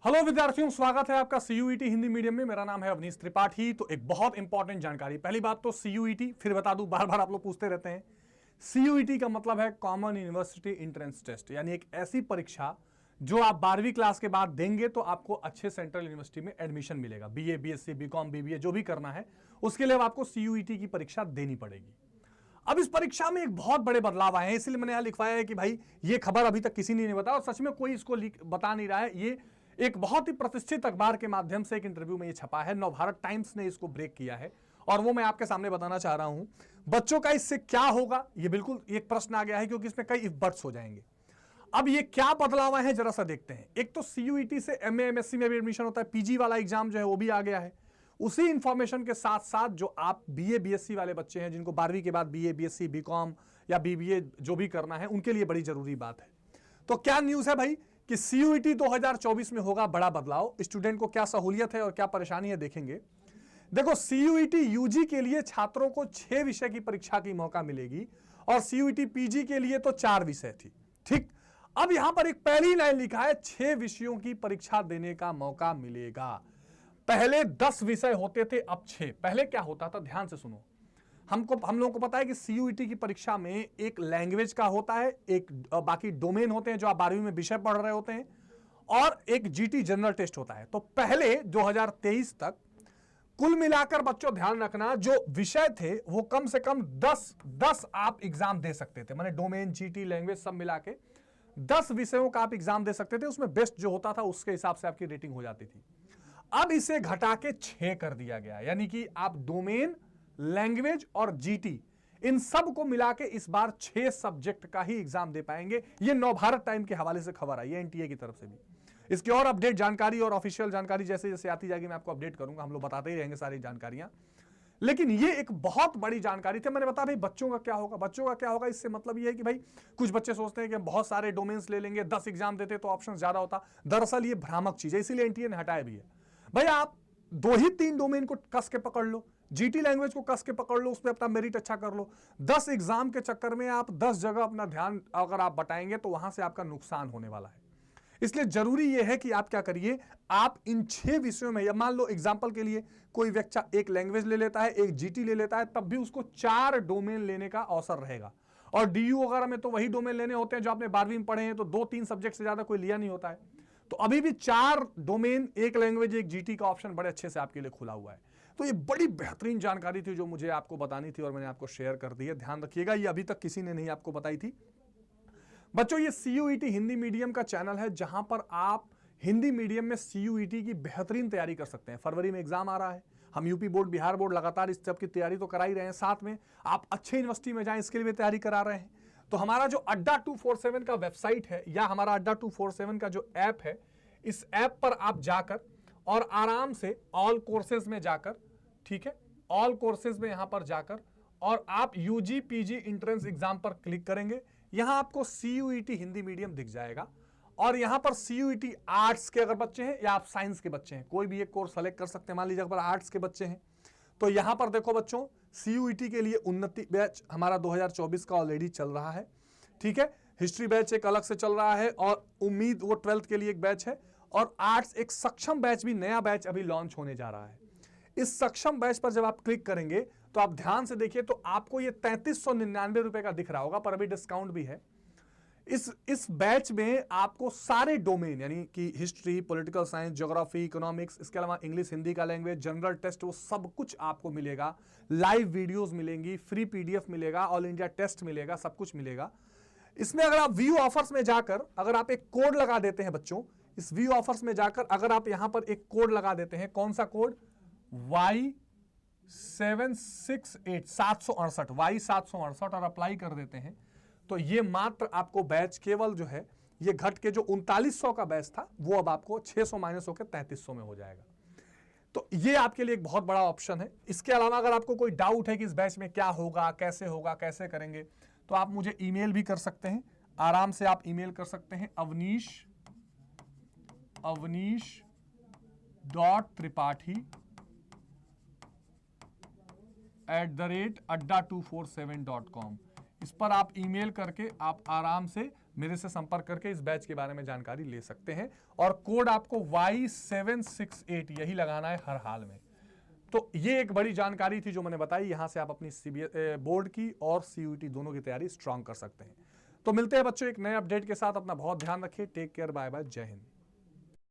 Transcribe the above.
Hello विद्यार्थियों, स्वागत है आपका सीयूईटी हिंदी मीडियम में। मेरा नाम है अवनीश त्रिपाठी। तो एक बहुत इंपॉर्टेंट जानकारी, पहली बात तो सीयूईटी, फिर बता दूं, बार बार आप लोग पूछते रहते हैं। सीयूईटी का मतलब है कॉमन यूनिवर्सिटी एंट्रेंस टेस्ट, यानी एक ऐसी परीक्षा जो आप 12वीं क्लास के बाद देंगे तो आपको अच्छे सेंट्रल यूनिवर्सिटी में एडमिशन मिलेगा। बीए, बीएससी, बीकॉम, बीबीए जो भी करना है उसके लिए आपको सीयूईटी की परीक्षा देनी पड़ेगी। अब इस परीक्षा में एक बहुत बड़े बदलाव आए हैं, इसलिए मैंने यहां लिखवाया है कि भाई ये खबर अभी तक किसी ने नहीं बताया और सच में कोई इसको बता नहीं रहा है। ये एक बहुत ही प्रतिष्ठित अखबार के माध्यम से एक इंटरव्यू में ये छपा है, नवभारत टाइम्स ने इसको ब्रेक किया है और वो मैं आपके सामने बताना चाह रहा हूं। बच्चों का इससे क्या होगा, ये बिल्कुल एक प्रश्न आ गया है, क्योंकि इसमें कई इफ बट्स हो जाएंगे। अब ये क्या बदलाव आए हैं जरा सा देखते हैं। एक तो सीयूईटी से एमए, एमएससी में भी एडमिशन होता है, पीजी वाला एग्जाम जो है वो भी आ गया है। उसी इंफॉर्मेशन के साथ साथ जो आप बीए, बीएससी वाले बच्चे हैं, जिनको 12वीं के बाद बीए, बीएससी, बीकॉम या बीबीए जो भी करना है, उनके लिए बड़ी जरूरी बात है। तो क्या न्यूज है भाई कि सीयूईटी 2024 में होगा बड़ा बदलाव। स्टूडेंट को क्या सहूलियत है और क्या परेशानी है, देखेंगे। देखो, सीयूईटी यूजी के लिए छात्रों को 6 विषय की परीक्षा की मौका मिलेगी और सीयूईटी पीजी के लिए तो 4 विषय थी। ठीक, अब यहां पर एक पहली लाइन लिखा है 6 विषयों की परीक्षा देने का मौका मिलेगा। पहले 10 विषय होते थे, अब 6। पहले क्या होता था, ध्यान से सुनो। हम लोगों को पता है कि सीयूईटी की परीक्षा में एक लैंग्वेज का होता है, एक बाकी डोमेन होते हैं जो आप 12वीं में विषय पढ़ रहे होते हैं, और एक जीटी जनरल टेस्ट होता है। तो पहले 2023 तक कुल मिलाकर बच्चों ध्यान रखना, जो विषय थे वो कम से कम 10 आप एग्जाम दे सकते थे। माने डोमेन, जीटी, लैंग्वेज सब मिला के 10 विषयों का आप एग्जाम दे सकते थे। उसमें बेस्ट जो होता था उसके हिसाब से आपकी रेटिंग हो जाती थी। अब इसे घटा के 6 कर दिया गया, यानी कि आप डोमेन, लैंग्वेज और जीटी इन सब को मिला के इस बार 6 सब्जेक्ट का ही एग्जाम दे पाएंगे। ये नवभारत टाइम के हवाले से खबर आई है, एनटीए की तरफ से भी। इसकी और अपडेट जानकारी और ऑफिशियल जानकारी जैसे जैसे आती जाएगी मैं आपको अपडेट करूंगा। हम लोग बताते ही रहेंगे सारी जानकारियां, लेकिन ये एक बहुत बड़ी जानकारी थी। मैंने बताया भाई बच्चों का क्या होगा, बच्चों का क्या होगा, इससे मतलब ये है कि भाई कुछ बच्चे सोचते हैं कि हम बहुत सारे डोमेन्स ले लेंगे, 10 एग्जाम देते तो ऑप्शन ज्यादा होता। दरअसल ये भ्रामक चीज है, इसीलिए एनटीए ने हटाया भी है। भाई आप 2 ही 3 डोमेन को कस के पकड़ लो, जीटी लैंग्वेज को कस के पकड़ लो, उसमें अपना मेरिट अच्छा कर लो। 10 एग्जाम के चक्कर में आप 10 जगह अपना ध्यान अगर आप बटाएंगे तो वहां से आपका नुकसान होने वाला है। इसलिए जरूरी यह है कि आप क्या करिए, आप इन 6 विषयों में, या मान लो एग्जांपल के लिए कोई व्यक्ति एक लैंग्वेज ले लेता है, एक जीटी ले लेता है, तब भी उसको 4 डोमेन लेने का अवसर रहेगा। और डीयू वगैरह में तो वही डोमेन लेने होते हैं जो आपने 12वीं में पढ़े हैं, तो 2-3 सब्जेक्ट से ज्यादा कोई लिया नहीं होता है। तो अभी भी 4 डोमेन, एक लैंग्वेज, एक जीटी का ऑप्शन बड़े अच्छे से आपके लिए खुला हुआ है। तो ये बड़ी बेहतरीन जानकारी थी जो मुझे आपको बतानी थी और मैंने आपको शेयर कर दी है। ध्यान रखिएगा, ये अभी तक किसी ने नहीं आपको बताई थी। बच्चों, ये सीयूईटी हिंदी मीडियम का चैनल है जहां पर आप हिंदी मीडियम में सीयूईटी की बेहतरीन तैयारी कर सकते हैं। फरवरी में एग्जाम आ रहा है, हम यूपी बोर्ड, बिहार बोर्ड लगातार इस सब की तैयारी तो करा ही रहे हैं, साथ में आप अच्छे यूनिवर्सिटी में जाएं इसके लिए भी तैयारी करा रहे हैं। तो हमारा जो अड्डा 247 का वेबसाइट है या हमारा अड्डा 247 का जो ऐप है, इस ऐप पर आप जाकर और आराम से ऑल कोर्सेज में जाकर, ठीक है, ऑल कोर्सेज में यहां पर जाकर और आप यूजी पीजी एंट्रेंस एग्जाम पर क्लिक करेंगे। यहां आपको सीयूईटी हिंदी मीडियम दिख जाएगा और यहां पर सीयूईटी आर्ट्स के अगर बच्चे हैं या आप साइंस के बच्चे हैं, कोई भी एक कोर्स सेलेक्ट कर सकते हैं। मान लीजिए अगर आर्ट्स के बच्चे हैं तो यहां पर देखो बच्चों, सीयूईटी के लिए उन्नति बैच हमारा 2024 का ऑलरेडी चल रहा है, ठीक है। हिस्ट्री बैच एक अलग से चल रहा है और उम्मीद वो 12th के लिए एक बैच है, और आर्ट्स एक सक्षम बैच भी, नया बैच अभी लॉन्च होने जा रहा है। इस सक्षम बैच पर जब आप क्लिक करेंगे तो आप ध्यान से देखिए तो आपको ये 3399 रुपए का दिख रहा होगा, पर अभी डिस्काउंट भी है। इस बैच में आपको सारे डोमेन, यानी कि history, political science, geography, economics, इसके अलावा इंग्लिश, हिंदी का लैंग्वेज, जनरल टेस्ट, वो सब कुछ आपको मिलेगा। लाइव वीडियोस मिलेंगी, फ्री पीडीएफ मिलेगा, ऑल इंडिया टेस्ट मिलेगा, सब कुछ मिलेगा। इसमें अगर आप व्यू ऑफर्स में जाकर अगर आप एक कोड लगा देते हैं बच्चों, इस व्यू ऑफर्स में जाकर अगर आप यहां पर एक कोड लगा देते हैं, कौन सा कोड, Y768 768 Y768 और अप्लाई कर देते हैं, तो ये मात्र आपको बैच केवल जो है ये घट के जो 3900 का बैच था वो अब आपको 600 माइनस होकर 3300 में हो जाएगा। तो ये आपके लिए एक बहुत बड़ा ऑप्शन है। इसके अलावा अगर आपको कोई डाउट है कि इस बैच में क्या होगा, कैसे करेंगे, तो आप मुझे ईमेल भी कर सकते हैं। आराम से आप ईमेल कर सकते हैं avnish.tripathi@adda247.com। इस पर आप ईमेल करके आप आराम से मेरे से संपर्क करके इस बैच के बारे में जानकारी ले सकते हैं। और कोड आपको Y768 यही लगाना है हर हाल में। तो ये एक बड़ी जानकारी थी जो मैंने बताई। यहां से आप अपनी बोर्ड की और CUET दोनों की तैयारी स्ट्रांग कर सकते हैं। तो मिलते हैं बच्चों एक नए अपडेट के साथ। अपना बहुत ध्यान रखिए। टेक केयर, बाय बाय, जय हिंद।